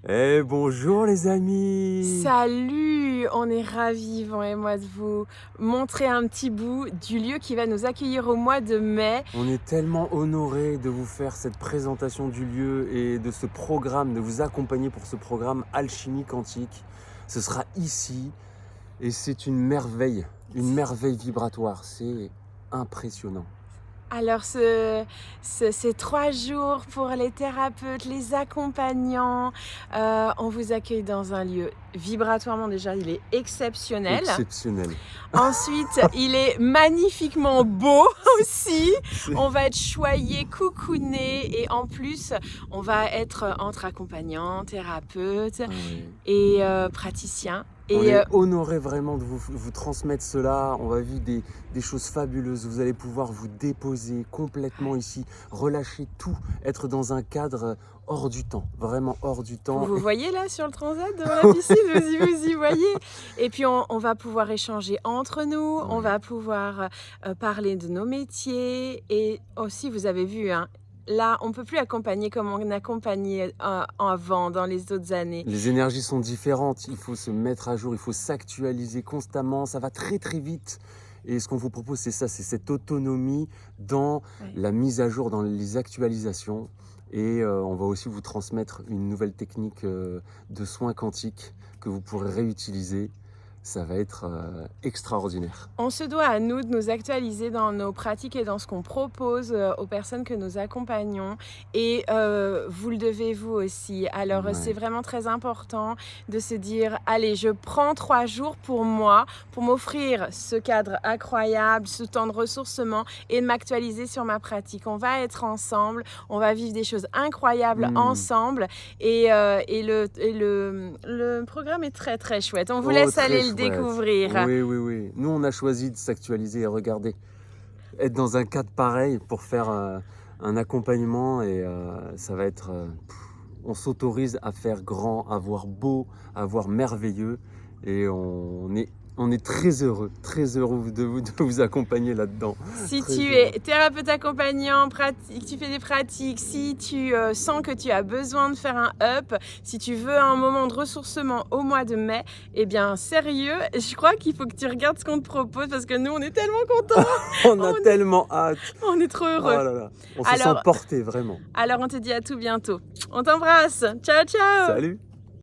Bonjour les amis! Salut! On est ravis, Yvan et moi, de vous montrer un petit bout du lieu qui va nous accueillir au mois de mai. On est tellement honorés de vous faire cette présentation du lieu et de ce programme, de vous accompagner pour ce programme Alchimie Quantique. Ce sera ici et c'est une merveille vibratoire, c'est impressionnant. Alors, ces 3 jours pour les thérapeutes, les accompagnants, on vous accueille dans un lieu vibratoirement, déjà, il est exceptionnel. Exceptionnel. Ensuite, il est magnifiquement beau aussi. On va être choyés, coucounés et en plus, on va être entre accompagnants, thérapeutes et praticiens. On est honoré vraiment de vous transmettre cela. On va vivre des choses fabuleuses. Vous allez pouvoir vous déposer complètement ici, relâcher tout, être dans un cadre hors du temps, vraiment hors du temps. Vous voyez là sur le transat devant la piscine, vous y voyez. Et puis on va pouvoir échanger entre nous, on va pouvoir parler de nos métiers et aussi vous avez vu, hein, là, on ne peut plus accompagner comme on accompagnait avant, dans les autres années. Les énergies sont différentes, il faut se mettre à jour, il faut s'actualiser constamment, ça va très très vite. Et ce qu'on vous propose, c'est ça, c'est cette autonomie dans la mise à jour, dans les actualisations. Et on va aussi vous transmettre une nouvelle technique de soins quantiques que vous pourrez réutiliser. Ça va être extraordinaire. On se doit à nous de nous actualiser dans nos pratiques et dans ce qu'on propose aux personnes que nous accompagnons et vous le devez vous aussi. Alors c'est vraiment très important de se dire allez, je prends 3 jours pour moi, pour m'offrir ce cadre incroyable, ce temps de ressourcement et de m'actualiser sur ma pratique. On va être ensemble, on va vivre des choses incroyables ensemble et le programme est très très chouette. On vous laisse aller le découvrir. Oui. Nous, on a choisi de s'actualiser et regarder. Être dans un cadre pareil pour faire un accompagnement et ça va être... on s'autorise à faire grand, à voir beau, à voir merveilleux et on est très heureux de vous accompagner là-dedans. Si tu es thérapeute accompagnant, tu fais des pratiques, si tu sens que tu as besoin de faire un up, si tu veux un moment de ressourcement au mois de mai, eh bien sérieux, je crois qu'il faut que tu regardes ce qu'on te propose parce que nous on est tellement contents. On a tellement hâte. On est trop heureux. Oh là là. On se sent porté vraiment. Alors on te dit à tout bientôt. On t'embrasse. Ciao ciao. Salut.